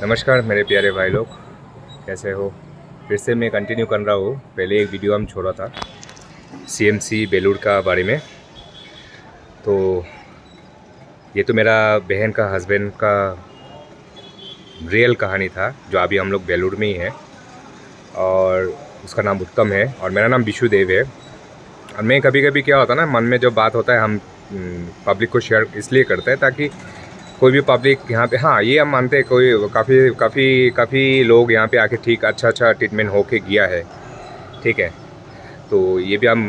नमस्कार मेरे प्यारे भाई लोग, कैसे हो। फिर से मैं कंटिन्यू कर रहा हूँ। पहले एक वीडियो हम छोड़ा था CMC बेलूर का बारे में। तो ये तो मेरा बहन का हस्बैंड का रियल कहानी था, जो अभी हम लोग बेलूर में ही हैं। और उसका नाम उत्तम है और मेरा नाम विशुदेव है। और मैं कभी कभी क्या होता है ना, मन में जो बात होता है हम पब्लिक को शेयर इसलिए करते हैं ताकि कोई भी पब्लिक यहाँ पे, हाँ ये हम मानते हैं, कोई काफ़ी लोग यहाँ पे आके ठीक अच्छा ट्रीटमेंट होके गया है, ठीक है। तो ये भी हम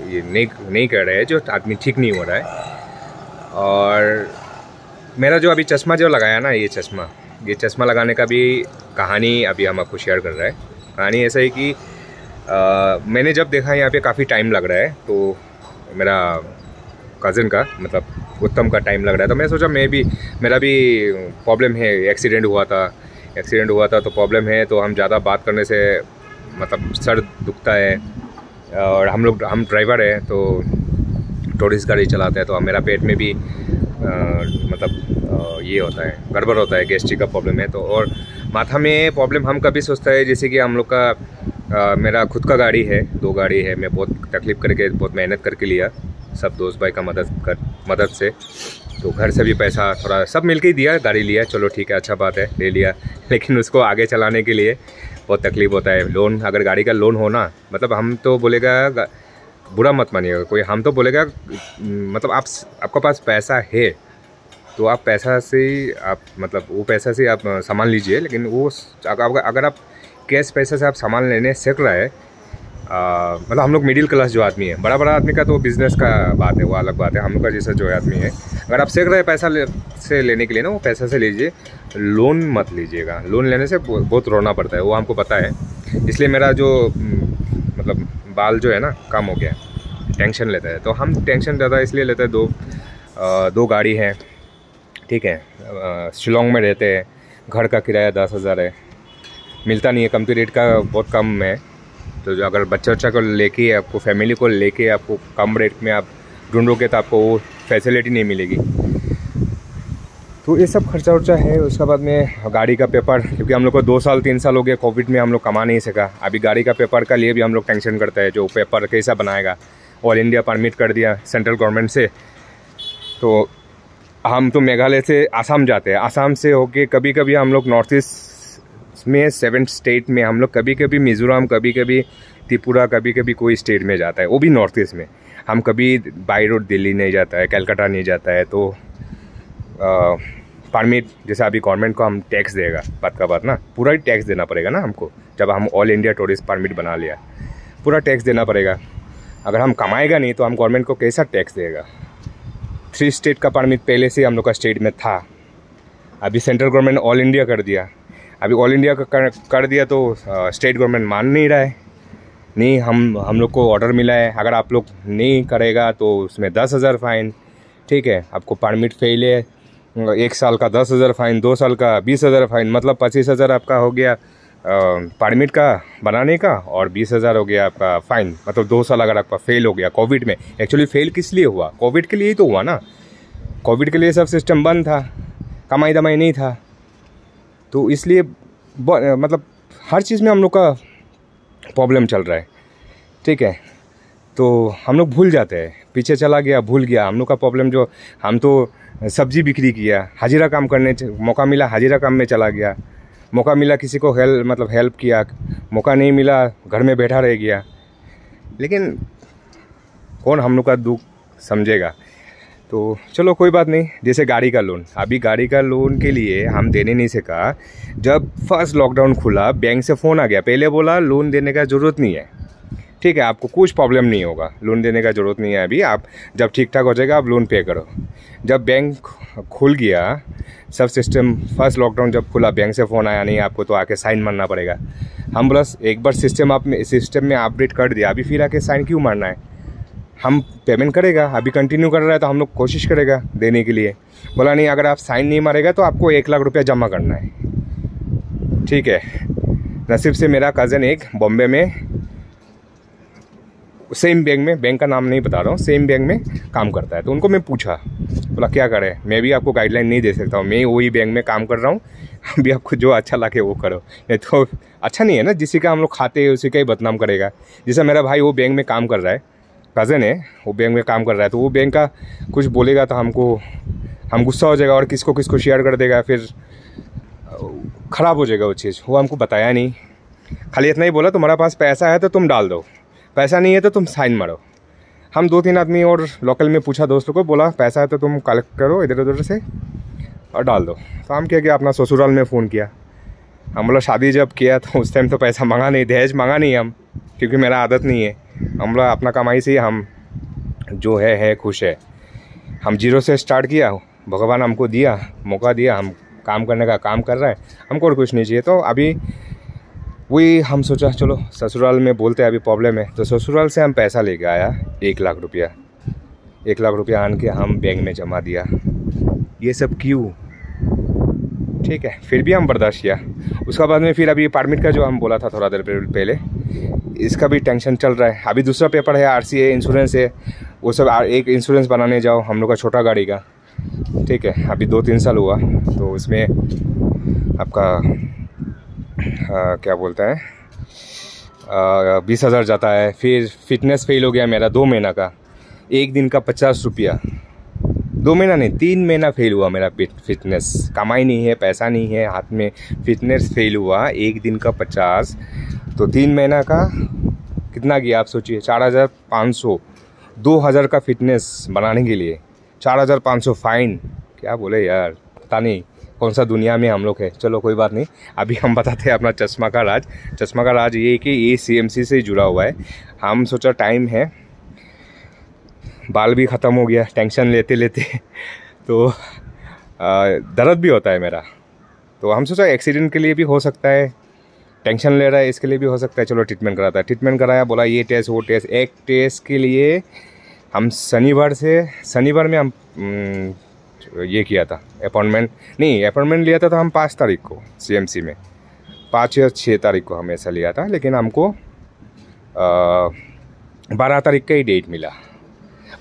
ये नहीं कर रहे हैं जो आदमी ठीक नहीं हो रहा है। और मेरा जो अभी चश्मा जो लगाया ना, ये चश्मा लगाने का भी कहानी अभी हम आपको शेयर कर रहे हैं। कहानी ऐसा है कि मैंने जब देखा यहाँ पे काफ़ी टाइम लग रहा है, तो मेरा कज़न का मतलब उत्तम का टाइम लग रहा है, तो मैं सोचा मेरा भी प्रॉब्लम है। एक्सीडेंट हुआ था तो प्रॉब्लम है, तो हम ज़्यादा बात करने से मतलब सर दुखता है। और हम ड्राइवर हैं, तो टूरिस्ट गाड़ी चलाते हैं, तो मेरा पेट में भी ये होता है, गड़बड़ होता है, गैस्ट्रिक का प्रॉब्लम है। तो और माथा में प्रॉब्लम हम कभी सोचता है, जैसे कि हम लोग का मेरा खुद का गाड़ी है, 2 गाड़ी है। मैं बहुत तकलीफ़ करके बहुत मेहनत करके लिया, सब दोस्त भाई का मदद से। तो घर से भी पैसा थोड़ा सब मिल के ही दिया, गाड़ी लिया, चलो ठीक है, अच्छा बात है, ले लिया। लेकिन उसको आगे चलाने के लिए बहुत तकलीफ़ होता है। लोन, अगर गाड़ी का लोन हो ना, मतलब हम तो बोलेगा, बुरा मत मानिएगा कोई, हम तो बोलेगा मतलब आपका पास पैसा है तो आप पैसा से आप मतलब वो पैसा से आप सामान लीजिए। लेकिन वो अगर आप कैश पैसे से आप सामान लेने सीख रहा है, मतलब हम लोग मिडिल क्लास जो आदमी है, बड़ा आदमी का तो बिज़नेस का बात है, वो अलग बात है। हम लोग का जैसा जो आदमी है, अगर आप सीख रहे हैं पैसा से लेने के लिए ना, वो पैसा से लीजिए, लोन मत लीजिएगा। लोन लेने से बहुत रोना पड़ता है, वो हमको पता है। इसलिए मेरा जो मतलब बाल जो है ना कम हो गया, टेंशन लेता है। तो हम टेंशन ज़्यादा इसलिए लेते हैं, दो गाड़ी हैं, ठीक है। शिलोंग में रहते हैं, घर का किराया 10,000 है, मिलता नहीं है, कम रेट का बहुत कम है। तो जो अगर बच्चा को लेके, आपको फैमिली को लेके आपको कम रेट में आप ढूंढोगे तो आपको वो फैसिलिटी नहीं मिलेगी। तो ये सब खर्चा वर्चा है। उसके बाद में गाड़ी का पेपर, क्योंकि हम लोग को 2 साल 3 साल हो गया, कोविड में हम लोग कमा नहीं सका। अभी गाड़ी का पेपर का लिए भी हम लोग टेंशन करते हैं, जो पेपर कैसा बनाएगा। ऑल इंडिया परमिट कर दिया सेंट्रल गवर्नमेंट से, तो हम तो मेघालय से आसाम जाते हैं, आसाम से होके कभी हम लोग नॉर्थ ईस्ट में 7 स्टेट में हम लोग कभी मिज़ोरम, कभी त्रिपुरा, कभी कोई स्टेट में जाता है, वो भी नॉर्थ ईस्ट में। हम कभी बाई रोड दिल्ली नहीं जाता है, कलकत्ता नहीं जाता है। तो परमिट जैसे अभी गवर्नमेंट को हम टैक्स देगा, बात का बात ना, पूरा ही टैक्स देना पड़ेगा ना हमको। जब हम ऑल इंडिया टूरिस्ट परमिट बना लिया, पूरा टैक्स देना पड़ेगा। अगर हम कमाएगा नहीं तो हम गवर्नमेंट को कैसा टैक्स देगा। 3 स्टेट का परमिट पहले से हम लोग का स्टेट में था, अभी सेंट्रल गवर्नमेंट ऑल इंडिया कर दिया। अभी ऑल इंडिया का कर दिया तो स्टेट गवर्नमेंट मान नहीं रहा है। नहीं, हम लोग को ऑर्डर मिला है, अगर आप लोग नहीं करेगा तो उसमें 10,000 फ़ाइन, ठीक है। आपको परमिट फेल है, 1 साल का 10,000 फ़ाइन, 2 साल का 20,000 फ़ाइन, मतलब 25,000 आपका हो गया परमिट का बनाने का, और 20,000 हो गया आपका फ़ाइन। मतलब 2 साल अगर आपका फेल हो गया कोविड में। एक्चुअली फेल किस लिए हुआ? कोविड के लिए ही तो हुआ ना। कोविड के लिए सब सिस्टम बंद था, कमाई दमाई नहीं था, तो इसलिए मतलब हर चीज़ में हम लोग का प्रॉब्लम चल रहा है, ठीक है। तो हम लोग भूल जाते हैं, पीछे चला गया, भूल गया हम लोग का प्रॉब्लम। जो हम तो सब्जी बिक्री किया, हाजिरा काम करने मौका मिला, हाजिरा काम में चला गया। मौका मिला किसी को हेल्प किया, मौका नहीं मिला, घर में बैठा रह गया। लेकिन कौन हम लोग का दुख समझेगा? तो चलो कोई बात नहीं। जैसे गाड़ी का लोन, अभी गाड़ी का लोन के लिए हम देने नहीं सका। जब फर्स्ट लॉकडाउन खुला, बैंक से फ़ोन आ गया, पहले बोला लोन देने का ज़रूरत नहीं है, ठीक है, आपको कुछ प्रॉब्लम नहीं होगा, लोन देने का ज़रूरत नहीं है। अभी आप जब ठीक ठाक हो जाएगा आप लोन पे करो। जब बैंक खुल गया, सब सिस्टम, फर्स्ट लॉकडाउन जब खुला, बैंक से फ़ोन आया, नहीं आपको तो आके साइन मारना पड़ेगा। हम बोला एक बार सिस्टम में अपडेट कर दिया, अभी फिर आके साइन क्यों मारना है? हम पेमेंट करेगा, अभी कंटिन्यू कर रहा है तो हम लोग कोशिश करेगा देने के लिए। बोला नहीं, अगर आप साइन नहीं मारेगा तो आपको 1 लाख रुपया जमा करना है, ठीक है। नसीब से मेरा कज़न एक बॉम्बे में सेम बैंक में, बैंक का नाम नहीं बता रहा हूँ, सेम बैंक में काम करता है। तो उनको मैं पूछा, बोला क्या करें, मैं भी आपको गाइडलाइन नहीं दे सकता हूँ, मैं वही बैंक में काम कर रहा हूँ, अभी आपको जो अच्छा लगे वो करो, नहीं तो अच्छा नहीं है ना, जिसी का हम लोग खाते हैं उसी का ही बदनाम करेगा। जैसे मेरा भाई वो बैंक में काम कर रहा है, कज़न है, वो बैंक में काम कर रहा है, तो वो बैंक का कुछ बोलेगा तो हम गुस्सा हो जाएगा और किसको किसको शेयर कर देगा, फिर ख़राब हो जाएगा वो चीज़। वो हमको बताया नहीं, खाली इतना ही बोला तुम्हारा पास पैसा है तो तुम डाल दो, पैसा नहीं है तो तुम साइन मारो। हम 2-3 आदमी और लोकल में पूछा, दोस्तों को बोला पैसा है तो तुम कलेक्ट करो इधर उधर से और डाल दो। तो हम क्या अपना ससुराल में फ़ोन किया। हम बोला शादी जब किया तो उस टाइम तो पैसा मांगा नहीं, दहेज मांगा नहीं हम, क्योंकि मेरा आदत नहीं है। हम बोला अपना कमाई से हम जो है खुश है। हम जीरो से स्टार्ट किया, भगवान हमको दिया, मौका दिया, हम काम करने का काम कर रहा है, हमको और कुछ नहीं चाहिए। तो अभी वही हम सोचा चलो ससुराल में बोलते हैं अभी प्रॉब्लम है, तो ससुराल से हम पैसा लेके आया 1 लाख रुपया। 1 लाख रुपया आन के हम बैंक में जमा दिया। ये सब क्यों? ठीक है, फिर भी हम बर्दाश्त किया। उसका बाद में फिर अभी परमिट का जो हम बोला था थोड़ा देर पहले, इसका भी टेंशन चल रहा है। अभी दूसरा पेपर है, आरसी है, इंश्योरेंस है, वो सब। एक इंश्योरेंस बनाने जाओ हम लोग का छोटा गाड़ी का, ठीक है, अभी 2-3 साल हुआ, तो उसमें आपका क्या बोलता है 20,000 जाता है। फिर फिटनेस फेल हो गया मेरा 2 महीना का, 1 दिन का 50 रुपया। 2 महीना नहीं, 3 महीना फेल हुआ मेरा फिटनेस। कमाई नहीं है, पैसा नहीं है हाथ में, फिटनेस फेल हुआ, 1 दिन का 50, तो 3 महीना का कितना गया आप सोचिए, 4,500। 2,000 का फिटनेस बनाने के लिए 4,500 फाइन। क्या बोले यार, पता नहीं कौन सा दुनिया में हम लोग है। चलो कोई बात नहीं, अभी हम बताते हैं अपना चश्मा का राज। चश्मा का राज ये कि ये CMC से जुड़ा हुआ है। हम सोचा टाइम है, बाल भी ख़त्म हो गया टेंशन लेते लेते तो दर्द भी होता है मेरा, तो हम सोचा एक्सीडेंट के लिए भी हो सकता है, टेंशन ले रहा है इसके लिए भी हो सकता है, चलो ट्रीटमेंट कराता है। ट्रीटमेंट कराया, बोला ये टेस्ट वो टेस्ट। एक टेस्ट के लिए हम शनिवार में हम ये किया था अपॉइंटमेंट लिया था, तो हम 5 तारीख को CMC में, 5 या 6 तारीख को हम ऐसा लिया था, लेकिन हमको 12 तारीख का ही डेट मिला।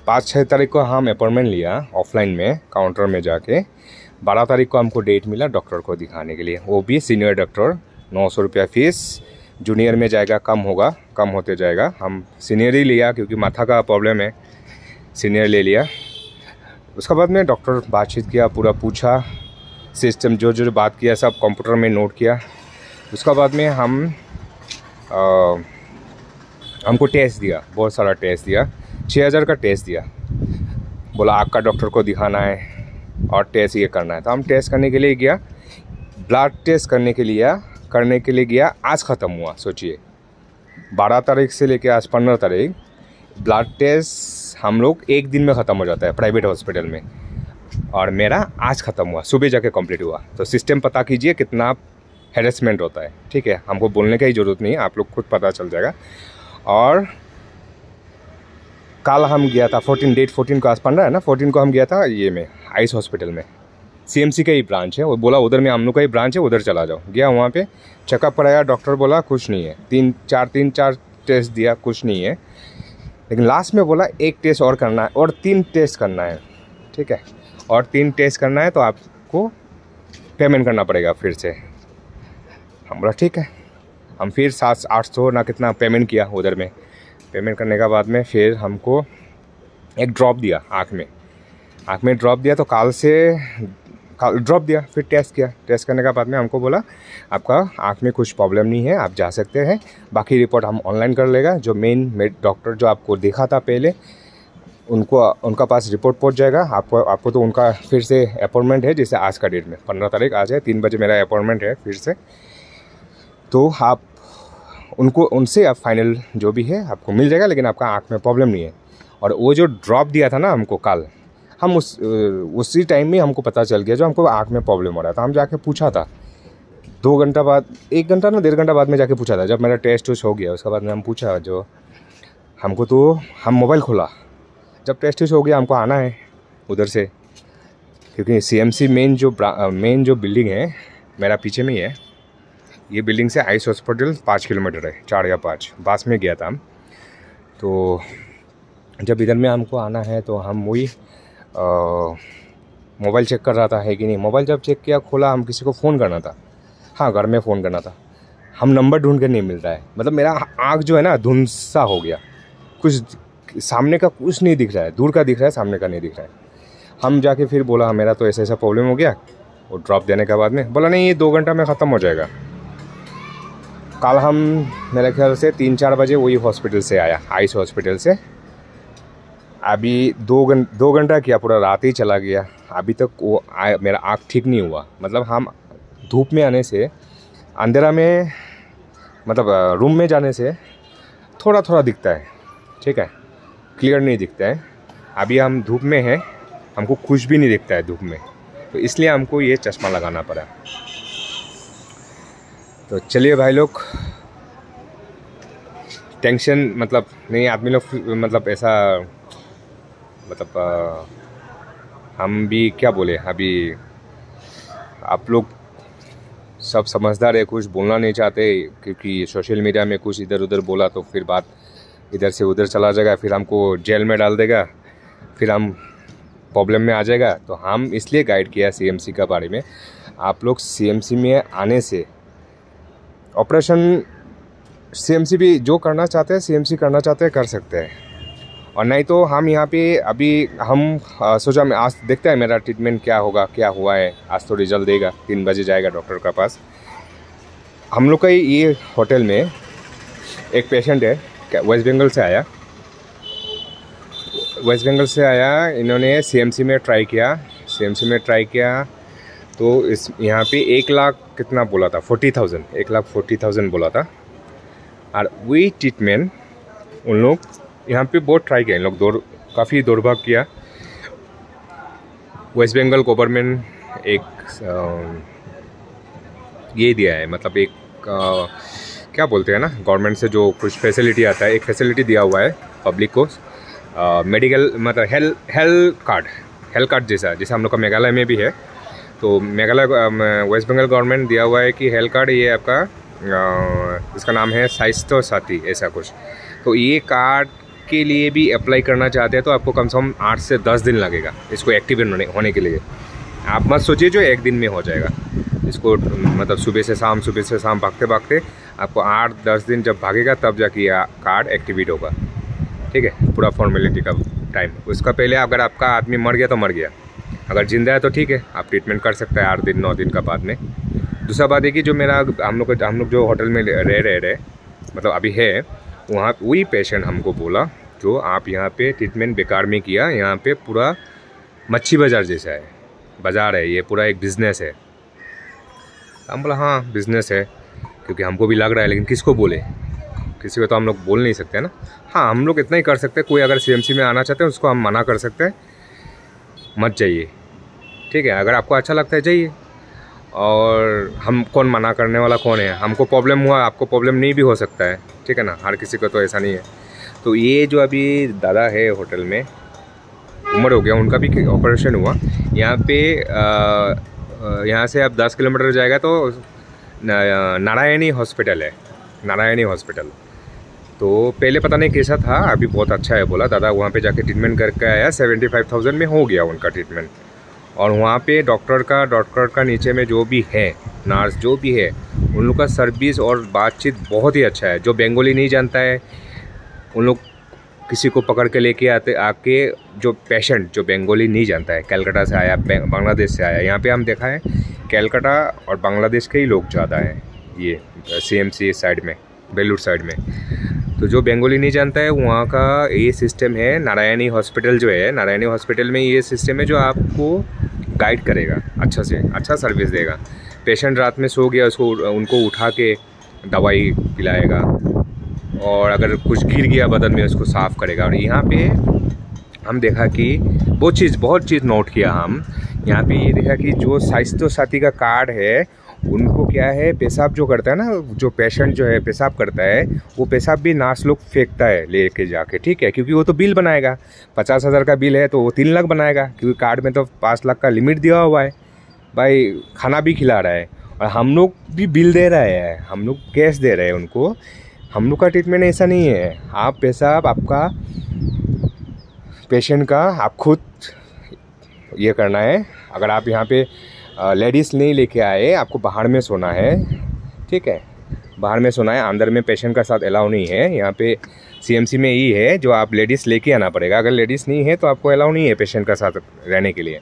5-6 तारीख को हम अपॉइंटमेंट लिया ऑफलाइन में काउंटर में जाके, 12 तारीख को हमको डेट मिला डॉक्टर को दिखाने के लिए, वो भी सीनियर डॉक्टर। 900 रुपया फीस, जूनियर में जाएगा कम होगा, कम होते जाएगा। हम सीनियर ही लिया क्योंकि माथा का प्रॉब्लम है, सीनियर ले लिया। उसके बाद में डॉक्टर बातचीत किया, पूरा पूछा, सिस्टम जो बात किया सब कंप्यूटर में नोट किया। उसके बाद में हमको टेस्ट दिया, बहुत सारा टेस्ट दिया, 6,000 का टेस्ट दिया। बोला आँख का डॉक्टर को दिखाना है और टेस्ट ये करना है, तो हम टेस्ट करने के लिए गया। ब्लड टेस्ट करने के लिए गया, आज ख़त्म हुआ। सोचिए 12 तारीख से लेकर आज 15 तारीख, ब्लड टेस्ट हम लोग 1 दिन में ख़त्म हो जाता है प्राइवेट हॉस्पिटल में, और मेरा आज ख़त्म हुआ, सुबह जाके कंप्लीट हुआ। तो सिस्टम पता कीजिए कितना हैरेसमेंट होता है, ठीक है, हमको बोलने की ही ज़रूरत नहीं है, आप लोग खुद पता चल जाएगा। और कल हम गया था 14 को, आज 15 है ना, 14 को हम गया था ये में आइस हॉस्पिटल में, CMC का ही ब्रांच है। वो बोला उधर में हम लोग का ही ब्रांच है, उधर चला जाओ। गया वहाँ पे चेकअप कराया, डॉक्टर बोला कुछ नहीं है, 3-4 टेस्ट दिया, कुछ नहीं है, लेकिन लास्ट में बोला 1 टेस्ट और करना है और 3 टेस्ट करना है, ठीक है, और 3 टेस्ट करना है तो आपको पेमेंट करना पड़ेगा फिर से। हम बोला ठीक है, हम फिर 700-800 ना कितना पेमेंट किया उधर में। पेमेंट करने के बाद में फिर हमको एक ड्रॉप दिया आँख में ड्रॉप दिया, तो कल ड्रॉप दिया, फिर टेस्ट किया। टेस्ट करने के बाद में हमको बोला आपका आँख में कुछ प्रॉब्लम नहीं है, आप जा सकते हैं, बाकी रिपोर्ट हम ऑनलाइन कर लेगा। जो मेन डॉक्टर जो आपको देखा था पहले, उनका पास रिपोर्ट पहुंच जाएगा। आपको तो उनका फिर से अपॉइंटमेंट है, जैसे आज का डेट में 15 तारीख आज है, 3 बजे मेरा अपॉइंटमेंट है फिर से, तो आप उनसे आप फाइनल जो भी है आपको मिल जाएगा, लेकिन आपका आँख में प्रॉब्लम नहीं है। और वो जो ड्रॉप दिया था ना हमको कल, हम उसी टाइम में हमको पता चल गया जो हमको आँख में प्रॉब्लम हो रहा था। हम जाके पूछा था 2 घंटा बाद, 1 घंटा ना 1.5 घंटा बाद में जाके पूछा था, जब मेरा टेस्ट हो गया उसके बाद में हम पूछा जो हमको, तो हम मोबाइल खोला, जब टेस्ट हो गया हमको आना है उधर से, क्योंकि CMC मेन जो बिल्डिंग है मेरा पीछे में ही है। ये बिल्डिंग से आइस हॉस्पिटल 5 किलोमीटर है, 4 या 5, बस में गया था हम। तो जब इधर में हमको आना है तो हम वही मोबाइल चेक कर रहा था है कि नहीं। मोबाइल जब चेक किया, खोला, हम किसी को फ़ोन करना था, हाँ घर में फ़ोन करना था, हम नंबर ढूंढ के नहीं मिल रहा है। मतलब मेरा आँख जो है ना धुंधसा हो गया, कुछ सामने का कुछ नहीं दिख रहा है, दूर का दिख रहा है, सामने का नहीं दिख रहा है। हम जाके फिर बोला मेरा तो ऐसा ऐसा प्रॉब्लम हो गया, और ड्रॉप देने के बाद में बोला नहीं ये 2 घंटा में ख़त्म हो जाएगा। कल हम मेरे ख्याल से 3-4 बजे वही हॉस्पिटल से आया, आइस हॉस्पिटल से। अभी 2 घंटा किया, पूरा रात ही चला गया, अभी तक वो मेरा आँख ठीक नहीं हुआ। मतलब हम धूप में आने से, अंधेरा में, मतलब रूम में जाने से थोड़ा थोड़ा दिखता है, ठीक है, क्लियर नहीं दिखता है। अभी हम धूप में हैं, हमको कुछ भी नहीं दिखता है धूप में, तो इसलिए हमको ये चश्मा लगाना पड़ा। तो चलिए भाई लोग, टेंशन मतलब नहीं आदमी लोग, मतलब ऐसा, मतलब हम भी क्या बोले, अभी आप लोग सब समझदार है, कुछ बोलना नहीं चाहते, क्योंकि सोशल मीडिया में कुछ इधर उधर बोला तो फिर बात इधर से उधर चला जाएगा, फिर हमको जेल में डाल देगा, फिर हम प्रॉब्लम में आ जाएगा। तो हम इसलिए गाइड किया सीएमसी का बारे में। आप लोग सीएमसी में आने से ऑपरेशन, सीएमसी भी जो करना चाहते हैं, सीएमसी करना चाहते हैं, कर सकते हैं, और नहीं तो हम यहाँ पे अभी हम सोचा मैं आज देखते हैं मेरा ट्रीटमेंट क्या होगा, क्या हुआ है। आज तो रिजल्ट देगा, 3 बजे जाएगा डॉक्टर के पास। हम लोग का ये होटल में एक पेशेंट है, वेस्ट बंगाल से आया, वेस्ट बंगाल से आया। इन्होंने सीएमसी में ट्राई किया, सीएमसी में ट्राई किया तो इस यहाँ पे 1 लाख कितना बोला था, 40,000, 1,40,000 बोला था। और वही ट्रीटमेंट उन लोग यहाँ पे बहुत ट्राई किया, इन लोग काफ़ी दौड़भाग किया। वेस्ट बंगाल गवर्नमेंट एक ये दिया है, मतलब एक क्या बोलते हैं ना, गवर्नमेंट से जो कुछ फैसिलिटी आता है, एक फैसिलिटी दिया हुआ है पब्लिक को, मेडिकल, मतलब हेल्थ कार्ड जैसा हम लोग का मेघालय में भी है। तो मेघालय वेस्ट बंगाल गवर्नमेंट दिया हुआ है कि हेल्थ कार्ड, ये आपका इसका नाम है स्वास्थ्य साथी, ऐसा कुछ। तो ये कार्ड के लिए भी अप्लाई करना चाहते हैं तो आपको कम से कम 8 से 10 दिन लगेगा इसको एक्टिवेट होने के लिए। आप मत सोचिए जो 1 दिन में हो जाएगा। इसको मतलब सुबह से शाम भागते भागते आपको 8-10 दिन जब भागेगा तब जाके ये कार्ड एक्टिवेट होगा, ठीक है, पूरा फॉर्मेलिटी का टाइम। उसका पहले अगर आपका आदमी मर गया तो मर गया, अगर जिंदा है तो ठीक है, आप ट्रीटमेंट कर सकते हैं 8 दिन 9 दिन का बाद में। दूसरा बात है कि जो मेरा हम लोग जो होटल में रहे मतलब अभी है, वहाँ वही पेशेंट हमको बोला जो आप यहाँ पे ट्रीटमेंट बेकार में किया, यहाँ पे पूरा मच्छी बाज़ार जैसा है, बाज़ार है, ये पूरा एक बिज़नेस है। हम बोला हाँ बिज़नेस है, क्योंकि हमको भी लग रहा है, लेकिन किसको बोले, किसी को तो हम लोग बोल नहीं सकते ना। हाँ हम लोग इतना ही कर सकते हैं, कोई अगर सीएमसी में आना चाहते हैं उसको हम मना कर सकते हैं, मत जाइए, ठीक है। अगर आपको अच्छा लगता है जाइए, और हम कौन मना करने वाला कौन है। हमको प्रॉब्लम हुआ, आपको प्रॉब्लम नहीं भी हो सकता है, ठीक है ना, हर किसी को तो ऐसा नहीं है। तो ये जो अभी दादा है होटल में, उम्र हो गया, उनका भी ऑपरेशन हुआ यहाँ पे। यहाँ से आप 10 किलोमीटर जाएगा तो नारायणी हॉस्पिटल है, नारायणी हॉस्पिटल। तो पहले पता नहीं कैसा था, अभी बहुत अच्छा है बोला दादा। वहाँ पे जाके ट्रीटमेंट करके आया, 75,000 में हो गया उनका ट्रीटमेंट। और वहाँ पे डॉक्टर का नीचे में जो भी है, नर्स जो भी है, उन लोग का सर्विस और बातचीत बहुत ही अच्छा है। जो बंगाली नहीं जानता है उन लोग किसी को पकड़ के लेके आके जो पेशेंट जो बंगाली नहीं जानता है, कलकत्ता से आया, बांग्लादेश से आया, यहाँ पे हम देखा है कलकत्ता और बांग्लादेश के ही लोग ज़्यादा हैं ये सीएमसी साइड में, बेलूर साइड में। तो जो बंगाली नहीं जानता है वहाँ का ये सिस्टम है। नारायणी हॉस्पिटल जो है, नारायणी हॉस्पिटल में ये सिस्टम है जो आपको गाइड करेगा, अच्छा से अच्छा सर्विस देगा। पेशेंट रात में सो गया, उनको उठा के दवाई पिलाएगा, और अगर कुछ गिर गया बदन में उसको साफ़ करेगा। और यहाँ पे हम देखा कि बहुत चीज़ नोट किया हम यहाँ पे, ये देखा कि जो स्वास्थ्य साथी का कार्ड है उनको क्या है, पेशाब जो करता है ना, जो पेशेंट जो है पेशाब करता है, वो पेशाब भी नर्स लोग फेंकता है लेके जाके, ठीक है, क्योंकि वो तो बिल बनाएगा। 50,000 का बिल है तो वो 3 लाख बनाएगा, क्योंकि कार्ड में तो 5 लाख का लिमिट दिया हुआ है। भाई खाना भी खिला रहा है और हम लोग भी बिल दे रहे हैं, हम लोग कैश दे रहे हैं उनको। हम लोग का ट्रीटमेंट ऐसा नहीं है, आप पेशाब आपका पेशेंट का आप खुद ये करना है। अगर आप यहाँ पे लेडीज़ नहीं लेके आए, आपको बाहर में सोना है, ठीक है, बाहर में सोना है, अंदर में पेशेंट का साथ अलाउ नहीं है। यहाँ पे सीएमसी में ही है जो आप लेडीज़ लेके आना पड़ेगा। अगर लेडीज़ नहीं है तो आपको अलाउ नहीं है पेशेंट का साथ रहने के लिए।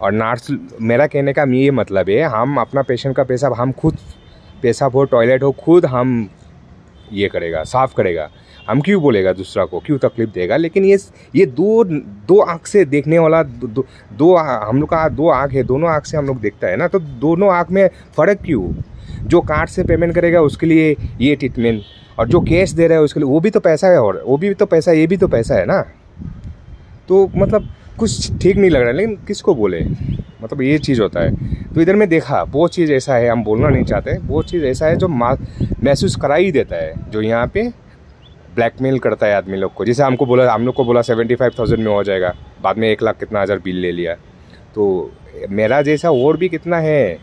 और नर्स, मेरा कहने का ये मतलब है, हम अपना पेशेंट का पेशाब हम खुद, पेशाब हो टॉयलेट हो, खुद हम ये करेगा, साफ़ करेगा। हम क्यों बोलेगा दूसरा को, क्यों तकलीफ देगा। लेकिन ये दो आँख से देखने वाला, हम लोग का दो आँख है, दोनों आँख से हम लोग देखता है ना, तो दोनों आँख में फ़र्क क्यों। जो कार्ड से पेमेंट करेगा उसके लिए ये ट्रीटमेंट, और जो कैश दे रहा है उसके लिए वो भी तो पैसा है, और वो भी तो पैसा, ये भी तो पैसा है ना। तो मतलब कुछ ठीक नहीं लग रहा है, लेकिन किसको बोले, मतलब ये चीज़ होता है। तो इधर में देखा वो चीज़ ऐसा है, हम बोलना नहीं चाहते, वो चीज़ ऐसा है जो महसूस करा ही देता है, जो यहाँ पे ब्लैकमेल करता है आदमी लोग को। जैसे हमको बोला, हम लोग को बोला 75,000 में हो जाएगा, बाद में 1 लाख कितना हज़ार बिल ले लिया। तो मेरा जैसा और भी कितना है,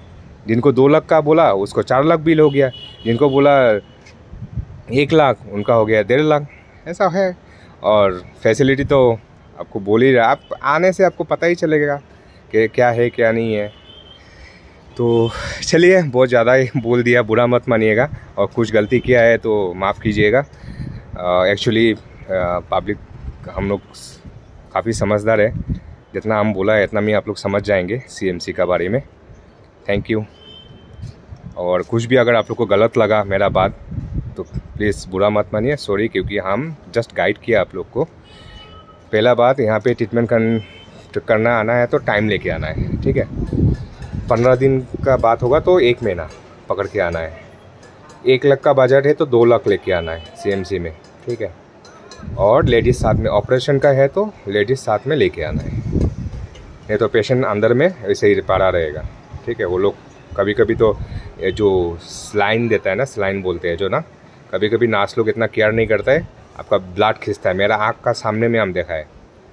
जिनको 2 लाख का बोला उसको 4 लाख बिल हो गया, जिनको बोला 1 लाख उनका हो गया 1.5 लाख, ऐसा है। और फैसिलिटी तो आपको बोल ही रहा, आप आने से आपको पता ही चलेगा कि क्या है क्या नहीं है। तो चलिए, बहुत ज़्यादा ही बोल दिया, बुरा मत मानिएगा, और कुछ गलती किया है तो माफ़ कीजिएगा। एक्चुअली पब्लिक, हम लोग काफ़ी समझदार है, जितना हम बोला है इतना में आप लोग समझ जाएंगे सीएमसी का बारे में। Thank you. और कुछ भी अगर आप लोग को गलत लगा मेरा बात तो प्लीज़ बुरा मत मानिए, सॉरी, क्योंकि हम जस्ट गाइड किया आप लोग को। पहला बात, यहाँ पे ट्रीटमेंट करना आना है तो टाइम लेके आना है, ठीक है। 15 दिन का बात होगा तो 1 महीना पकड़ के आना है। 1 लाख का बजट है तो 2 लाख लेके आना है सीएमसी में, ठीक है। और लेडीज़ साथ में, ऑपरेशन का है तो लेडीज़ साथ में लेके आना है, नहीं तो पेशेंट अंदर में ऐसे ही पड़ा रहेगा, ठीक है। वो लोग कभी कभी तो जो स्लाइन देता है ना, स्लाइन बोलते हैं जो ना, कभी कभी नर्स लोग इतना केयर नहीं करता है, आपका ब्लड खींचता है। मेरा आँख का सामने में हम देखा है,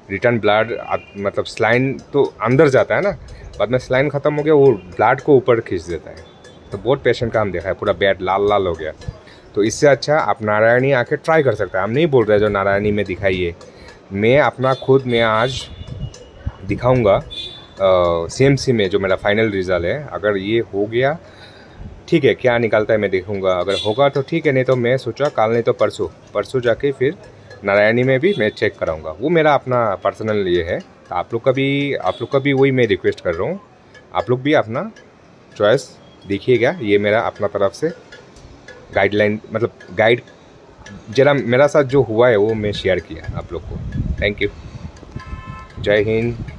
रिटर्न ब्लड, मतलब स्लाइन तो अंदर जाता है ना, बाद में स्लाइन ख़त्म हो गया, वो ब्लड को ऊपर खींच देता है। तो बहुत पेशेंट का हम देखा है, पूरा बेड लाल लाल हो गया। तो इससे अच्छा आप नारायणी आके ट्राई कर सकते हैं। हम नहीं बोल रहे जो नारायणी में दिखाइए, मैं अपना खुद मैं आज दिखाऊंगा सीएमसी में, जो मेरा फाइनल रिज़ल्ट है। अगर ये हो गया ठीक है, क्या निकलता है मैं देखूंगा, अगर होगा तो ठीक है, नहीं तो मैं सोचा कल नहीं तो परसों जाके फिर नारायणी में भी मैं चेक कराऊंगा। वो मेरा अपना पर्सनल ये है। तो आप लोग का भी वही मैं रिक्वेस्ट कर रहा हूँ, आप लोग भी अपना चॉइस देखिएगा। ये मेरा अपना तरफ से गाइडलाइन, मतलब गाइड जरा मेरा साथ जो हुआ है वो मैं शेयर किया आप लोग को। Thank you. जय हिंद।